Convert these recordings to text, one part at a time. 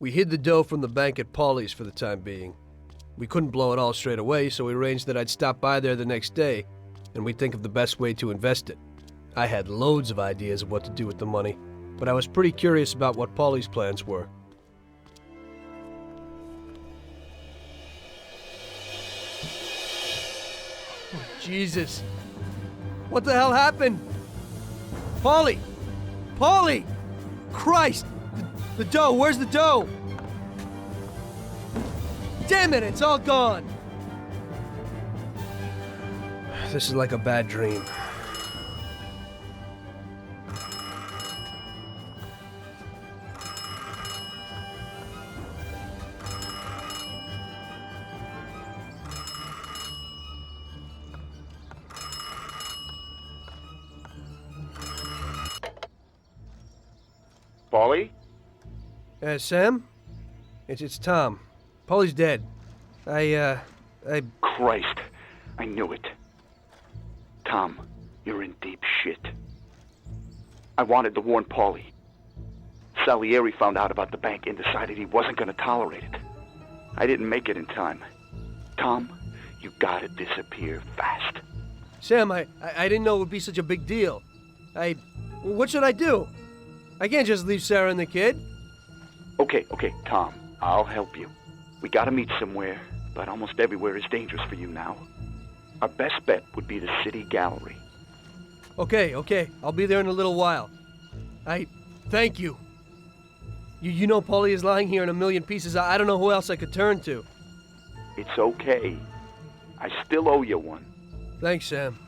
We hid the dough from the bank at Paulie's for the time being. We couldn't blow it all straight away, so we arranged that I'd stop by there the next day, and we'd think of the best way to invest it. I had loads of ideas of what to do with the money, but I was pretty curious about what Paulie's plans were. Oh, Jesus. What the hell happened? Paulie! Paulie! Christ! The dough! Where's the dough? Damn it! It's all gone! This is like a bad dream. Paulie? Sam? It's Tom. Paulie's dead. Christ, I knew it. Tom, you're in deep shit. I wanted to warn Paulie. Salieri found out about the bank and decided he wasn't going to tolerate it. I didn't make it in time. Tom, you gotta disappear fast. Sam, I didn't know it would be such a big deal. What should I do? I can't just leave Sarah and the kid. Okay, Tom, I'll help you. We gotta meet somewhere, but almost everywhere is dangerous for you now. Our best bet would be the city gallery. Okay, I'll be there in a little while. Thank you. You know Paulie is lying here in a million pieces. I don't know who else I could turn to. It's okay. I still owe you one. Thanks, Sam.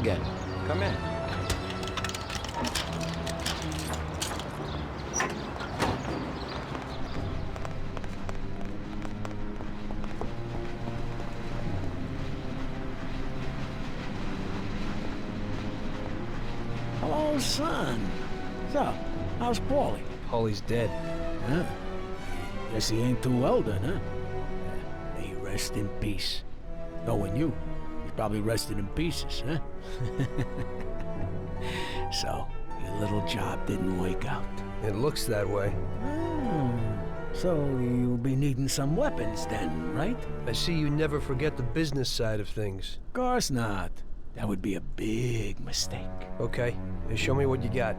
again. Come in. Hello, son. So, how's Paulie? Paulie's dead. Huh? Guess he ain't too old then, huh? May he rest in peace. Knowing you, he's probably rested in pieces, huh? So, your little job didn't work out. It looks that way. So you'll be needing some weapons then, right? I see you never forget the business side of things. Of course not. That would be a big mistake. Okay, show me what you got.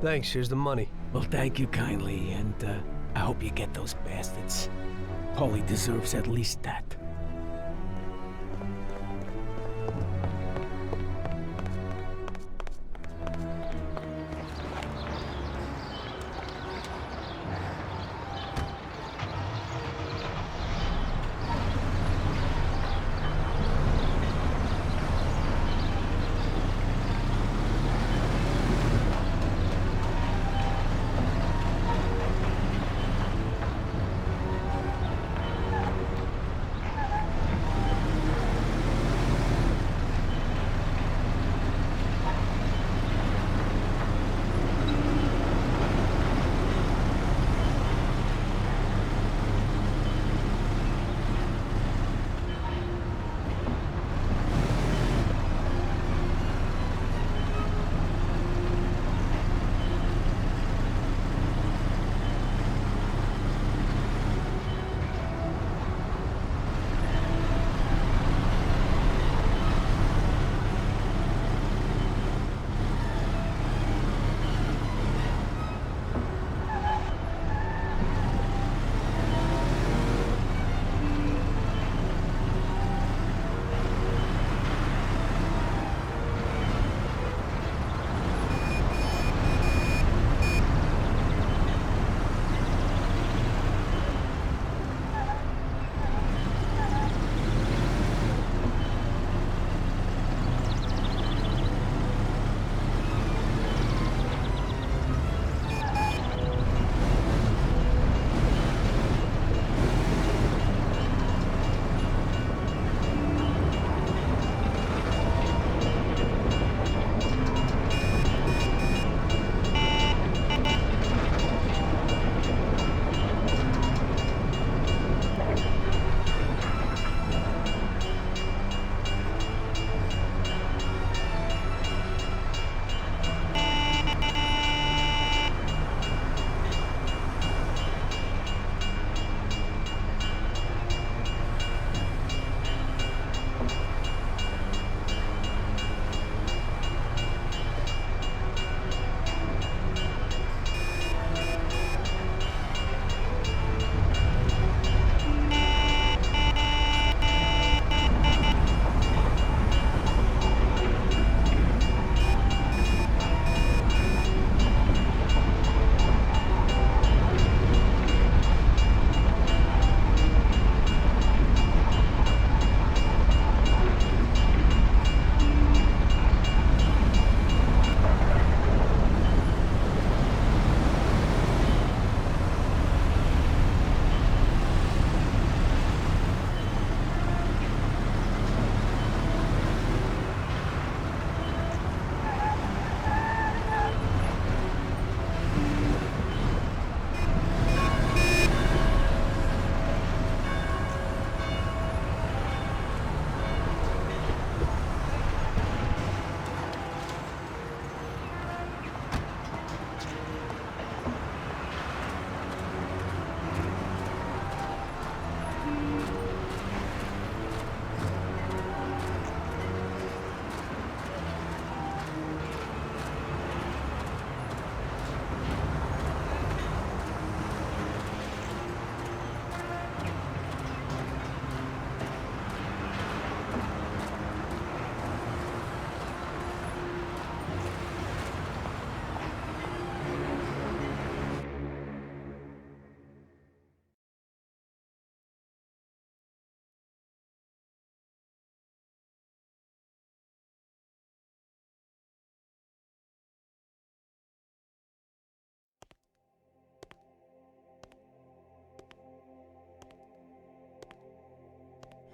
Thanks, here's the money. Well, thank you kindly, and I hope you get those bastards. Paulie deserves at least that.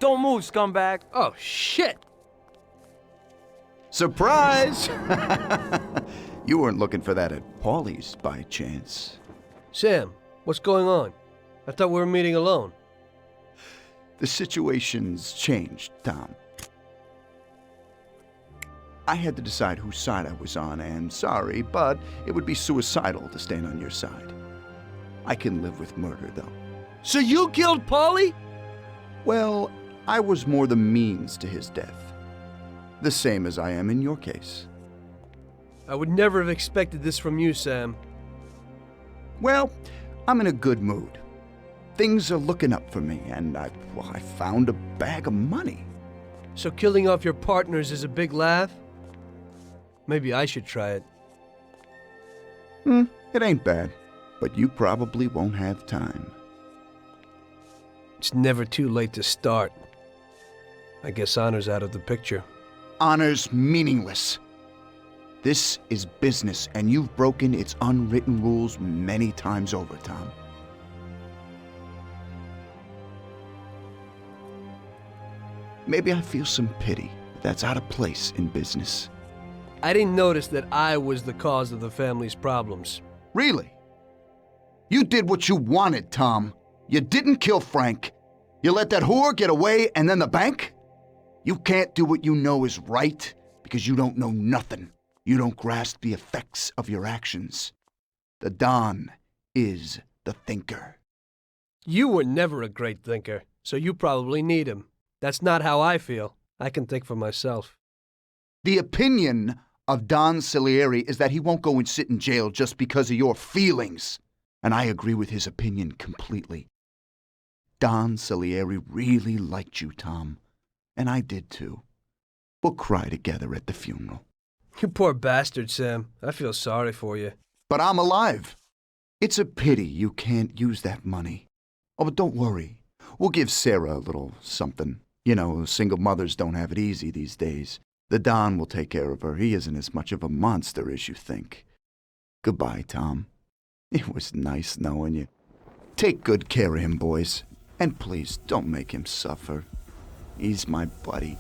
Don't move, scumbag. Oh, shit! Surprise! You weren't looking for that at Paulie's by chance. Sam, what's going on? I thought we were meeting alone. The situation's changed, Tom. I had to decide whose side I was on, and sorry, but it would be suicidal to stand on your side. I can live with murder, though. So you killed Paulie? Well, I was more the means to his death. The same as I am in your case. I would never have expected this from you, Sam. Well, I'm in a good mood. Things are looking up for me, and I found a bag of money. So killing off your partners is a big laugh? Maybe I should try it. It ain't bad, but you probably won't have time. It's never too late to start. I guess honor's out of the picture. Honor's meaningless. This is business, and you've broken its unwritten rules many times over, Tom. Maybe I feel some pity, but that's out of place in business. I didn't notice that I was the cause of the family's problems. Really? You did what you wanted, Tom. You didn't kill Frank. You let that whore get away, and then the bank? You can't do what you know is right because you don't know nothing. You don't grasp the effects of your actions. The Don is the thinker. You were never a great thinker, so you probably need him. That's not how I feel. I can think for myself. The opinion of Don Salieri is that he won't go and sit in jail just because of your feelings. And I agree with his opinion completely. Don Salieri really liked you, Tom. And I did too. We'll cry together at the funeral. You poor bastard, Sam. I feel sorry for you. But I'm alive. It's a pity you can't use that money. Oh, but don't worry. We'll give Sarah a little something. You know, single mothers don't have it easy these days. The Don will take care of her. He isn't as much of a monster as you think. Goodbye, Tom. It was nice knowing you. Take good care of him, boys. And please, don't make him suffer. He's my buddy.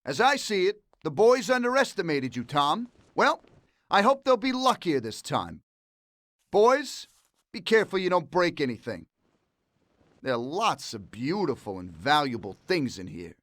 As I see it, the boys underestimated you, Tom. Well, I hope they'll be luckier this time. Boys, be careful you don't break anything. There are lots of beautiful and valuable things in here.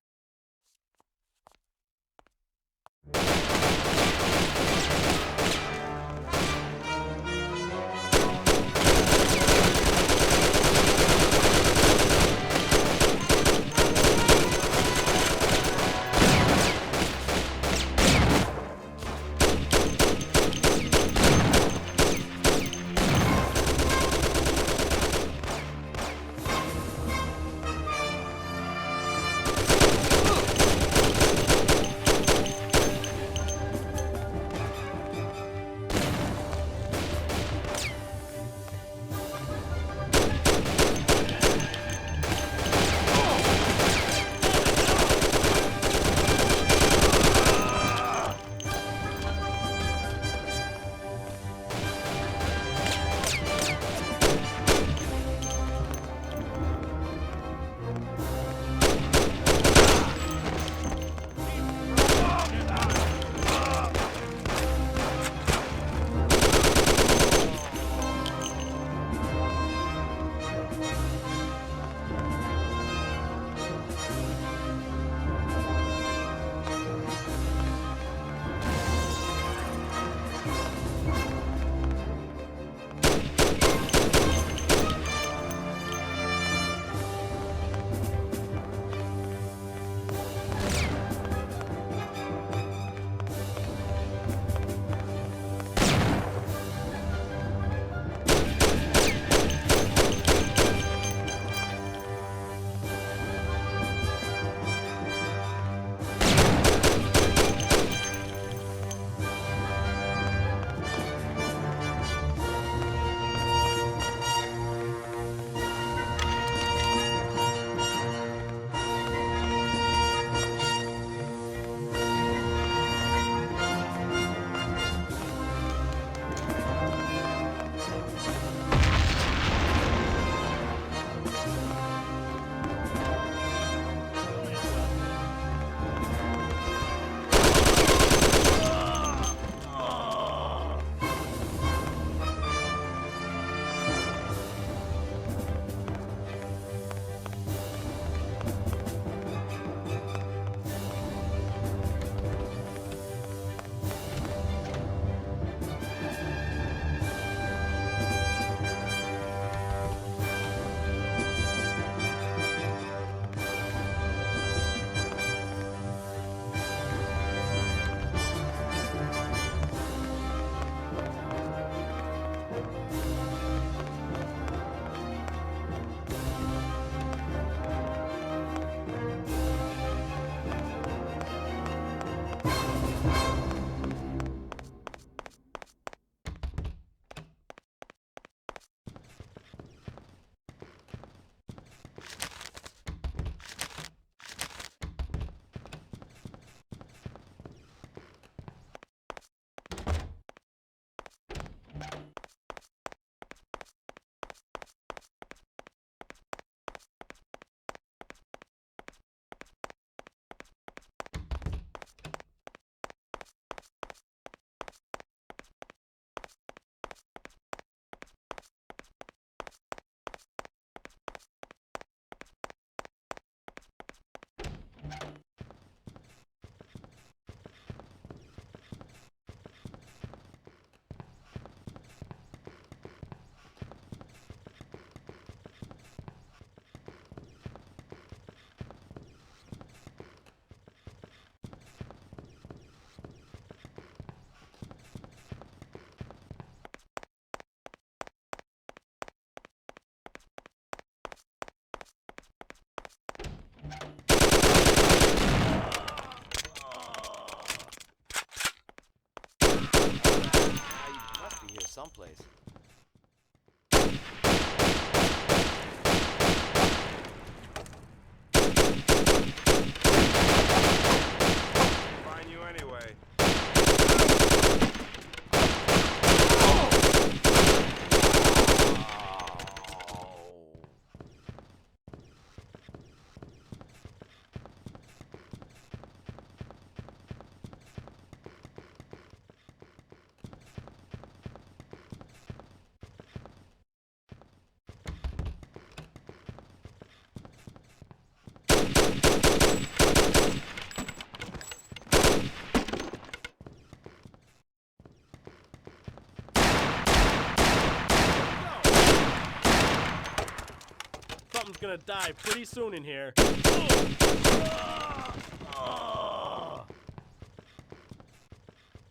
Someone's gonna die pretty soon in here.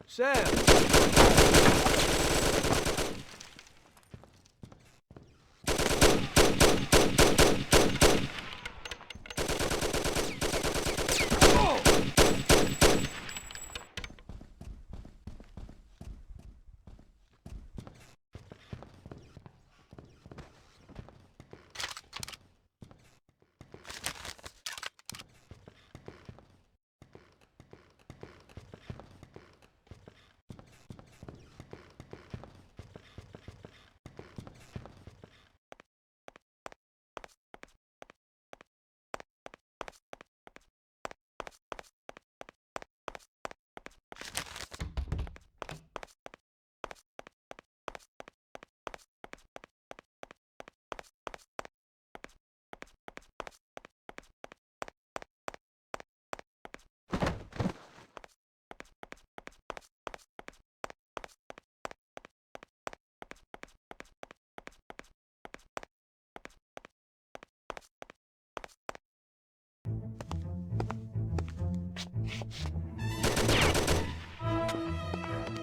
Sam!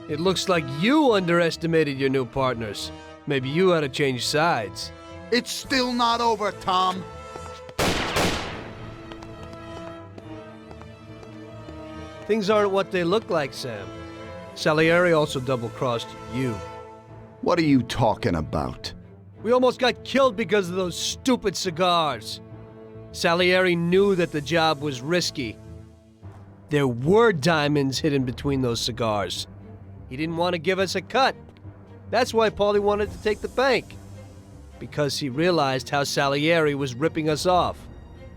It looks like you underestimated your new partners. Maybe you ought to change sides. It's still not over, Tom. Things aren't what they look like, Sam. Salieri also double-crossed you. What are you talking about? We almost got killed because of those stupid cigars. Salieri knew that the job was risky. There were diamonds hidden between those cigars. He didn't want to give us a cut. That's why Paulie wanted to take the bank. Because he realized how Salieri was ripping us off.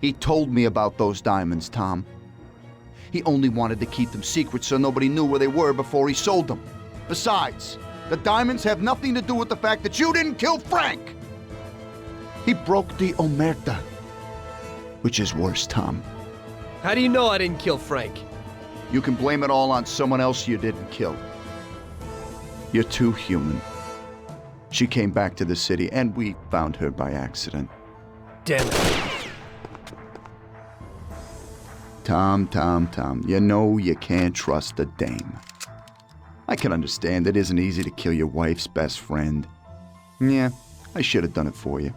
He told me about those diamonds, Tom. He only wanted to keep them secret so nobody knew where they were before he sold them. Besides, the diamonds have nothing to do with the fact that you didn't kill Frank. He broke the omerta. Which is worse, Tom. How do you know I didn't kill Frank? You can blame it all on someone else you didn't kill. You're too human. She came back to the city, and we found her by accident. Damn it. Tom, you know you can't trust a dame. I can understand it isn't easy to kill your wife's best friend. Yeah, I should have done it for you.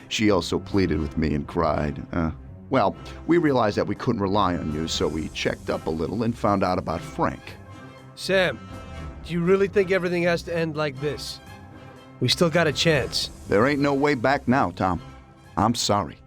She also pleaded with me and cried. Well, we realized that we couldn't rely on you, so we checked up a little and found out about Frank. Sam, do you really think everything has to end like this? We still got a chance. There ain't no way back now, Tom. I'm sorry.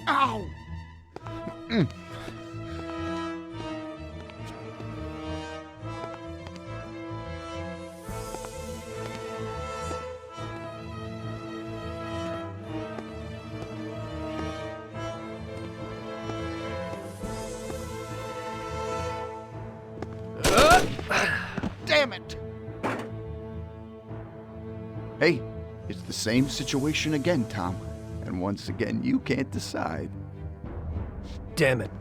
Ow! damn it! Hey, it's the same situation again, Tom. And once again, you can't decide. Damn it.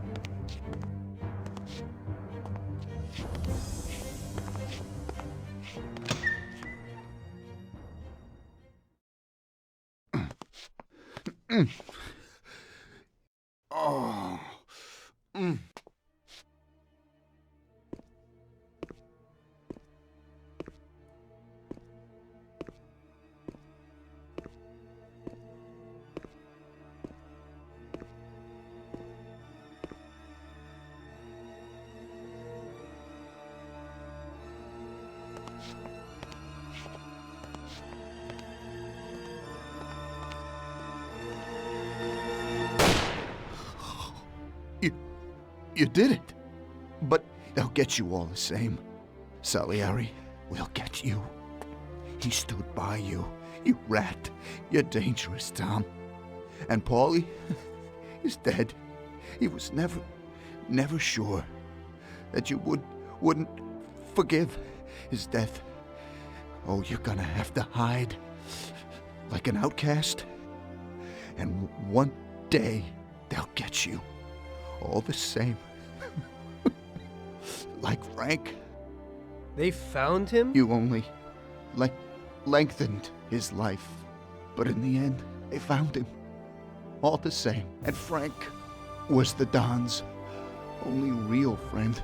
Oh. You did it. But they'll get you all the same. Salieri will get you. He stood by you. You rat. You're dangerous, Tom. And Paulie is dead. He was never sure that you wouldn't forgive his death. Oh, you're gonna have to hide like an outcast. And one day they'll get you. All the same. Like Frank. They found him? You only lengthened his life. But in the end, they found him. All the same. And Frank was the Don's only real friend.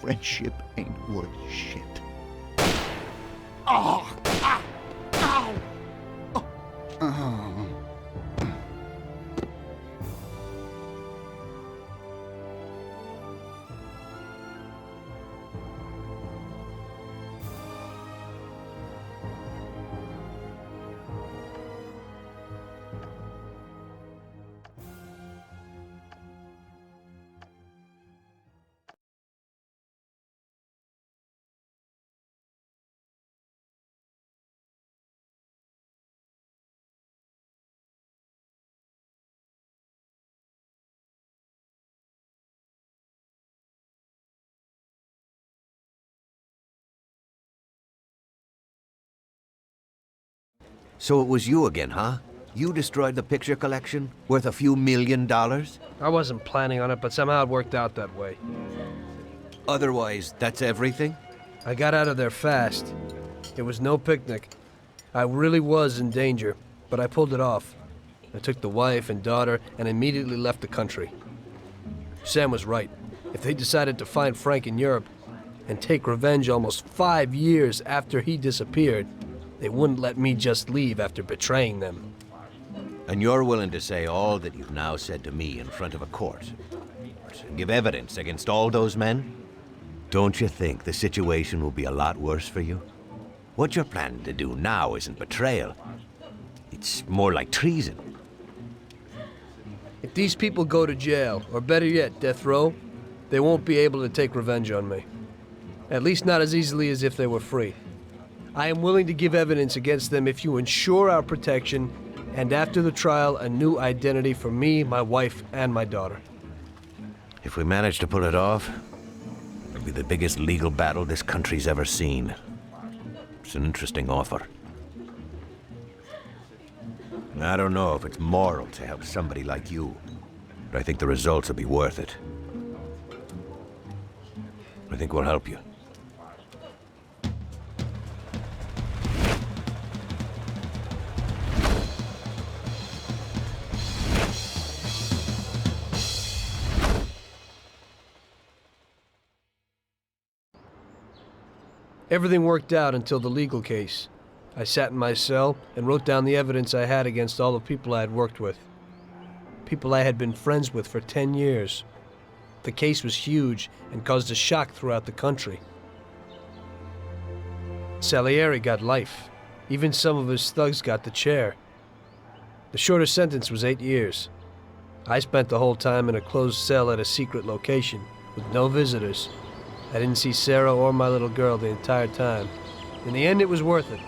Friendship ain't worth shit. Oh! Ah! Ow! Oh! Oh. So it was you again, huh? You destroyed the picture collection, worth a few $1 million? I wasn't planning on it, but somehow it worked out that way. Otherwise, that's everything? I got out of there fast. It was no picnic. I really was in danger, but I pulled it off. I took the wife and daughter and immediately left the country. Sam was right. If they decided to find Frank in Europe and take revenge almost 5 years after he disappeared, they wouldn't let me just leave after betraying them. And you're willing to say all that you've now said to me in front of a court? Give evidence against all those men? Don't you think the situation will be a lot worse for you? What you're planning to do now isn't betrayal. It's more like treason. If these people go to jail, or better yet, death row, they won't be able to take revenge on me. At least not as easily as if they were free. I am willing to give evidence against them if you ensure our protection, and after the trial, a new identity for me, my wife, and my daughter. If we manage to pull it off, it'll be the biggest legal battle this country's ever seen. It's an interesting offer. I don't know if it's moral to help somebody like you, but I think the results will be worth it. I think we'll help you. Everything worked out until the legal case. I sat in my cell and wrote down the evidence I had against all the people I had worked with. People I had been friends with for 10 years. The case was huge and caused a shock throughout the country. Salieri got life. Even some of his thugs got the chair. The shortest sentence was 8 years. I spent the whole time in a closed cell at a secret location, with no visitors. I didn't see Sarah or my little girl the entire time. In the end, it was worth it.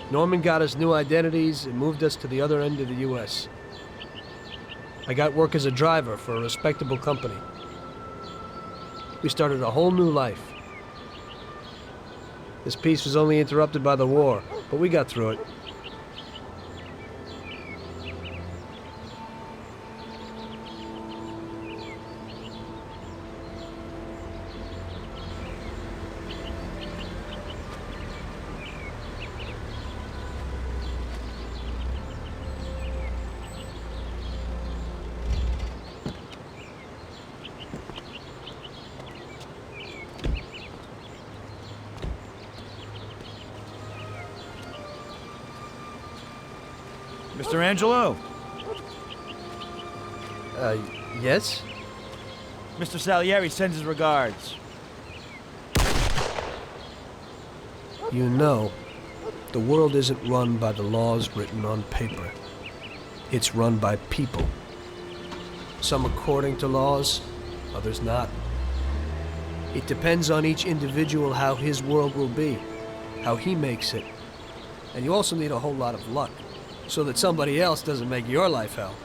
Norman got us new identities and moved us to the other end of the U.S. I got work as a driver for a respectable company. We started a whole new life. This peace was only interrupted by the war, but we got through it. Mr. Angelo, Yes? Mr. Salieri sends his regards. You know, the world isn't run by the laws written on paper. It's run by people. Some according to laws, others not. It depends on each individual how his world will be, how he makes it. And you also need a whole lot of luck, so that somebody else doesn't make your life hell.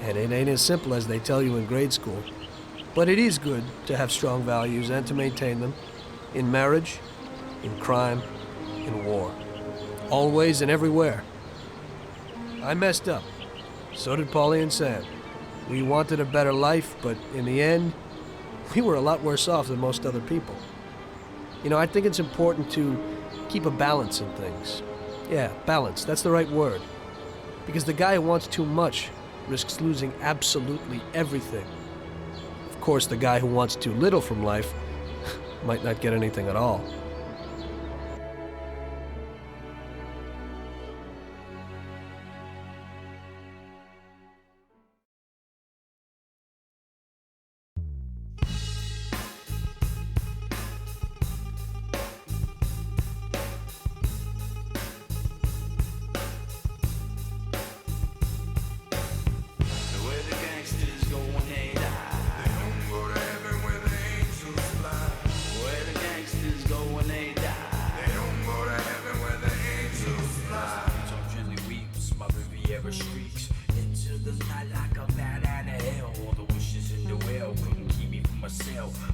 And it ain't as simple as they tell you in grade school. But it is good to have strong values and to maintain them. In marriage, in crime, in war. Always and everywhere. I messed up. So did Paulie and Sam. We wanted a better life, but in the end, we were a lot worse off than most other people. You know, I think it's important to keep a balance in things. Yeah, balance, that's the right word. Because the guy who wants too much risks losing absolutely everything. Of course, the guy who wants too little from life might not get anything at all.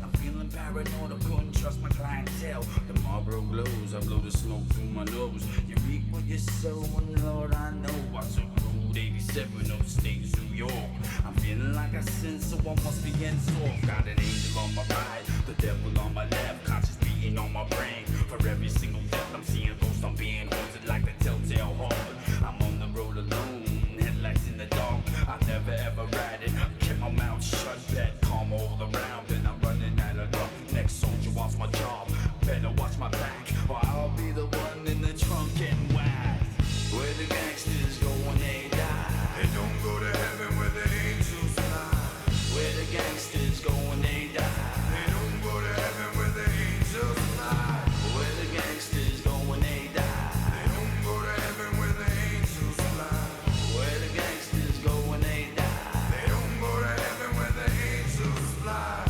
I'm feeling paranoid, I couldn't trust my clientele. The Marlboro glows, I blow the smoke through my nose. You reap what you sow, and Lord, I know I took Route 87 upstate New York. I'm feeling like I sin, so I must be in soft. Got an angel on my right, the devil on my left. Conscious beating on my brain. For every single death I'm seeing ghosts, I'm being haunted like the telltale heart. I'm on the road alone, headlights in the dark. I never ever ride it, kept my mouth shut, bet calm all around. Then I'm running out of luck. Next soldier wants my job, better watch my back, or I'll be the one in the trunk getting whacked. Where the gangsters go when they die, they don't go to heaven where the angels fly. Where the gangsters go when they die, they don't go to heaven where the angels fly. Where the gangsters go when they die, they don't go to heaven where the angels fly. Where the gangsters go when they die, they don't go to heaven where the angels fly.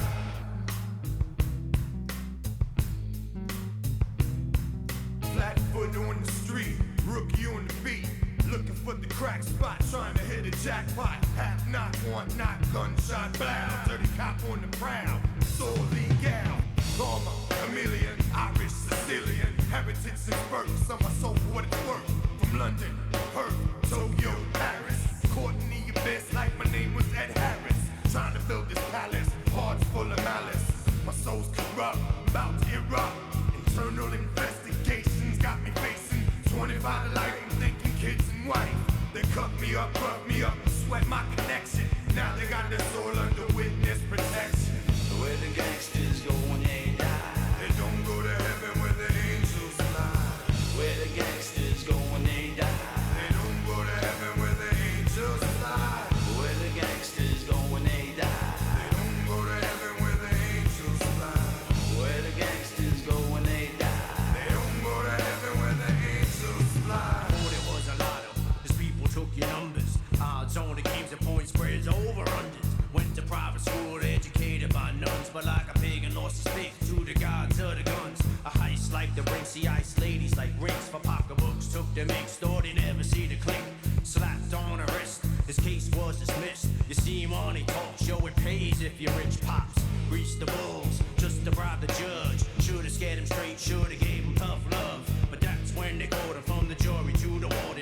Flatfoot on the street, rookie on the beat, looking for the crack spot, trying to hit a jackpot. Half knock, one knock, gunshot blow. Dirty cop on the prowl, it's all legal. Karma, chameleon, Irish, Sicilian, heritage and birth, on my soul for what it's worth. From London, Perth, Tokyo, Paris, Courtney Abyss like my name was Ed Harris. Trying to build this palace, hearts full of malice. My soul's corrupt, about to erupt. Internal investigations got me facing 25 to life. I'm thinking kids and wife. They cut me up, rough me up, sweat my connection. Now they got their soul under witness protection. Where the gangsters go when they die, they don't go to heaven where the angels fly. Where the gangsters go when they die, they don't go to heaven where the angels fly. Where the gangsters go when they die, they don't go to heaven where the angels fly. Where the gangsters go when they die, they don't go to heaven where the angels fly. Thought it was a lotto, as people took your numbers. Odds on the games and point spreads over unders. Went to private school, educated by nuns, but like a pagan lost his faith to the gods of the guns. A heist like the rinksy ice ladies like rings for pocketbooks. Took the mix, thought they never see the click. Slapped on her wrist, his case was dismissed. You see money talk, show it pays if you're rich. Pops grease the bulls just to bribe the judge. Should've scared him straight, should've gave him tough love. But that's when they go from the jury to the wall.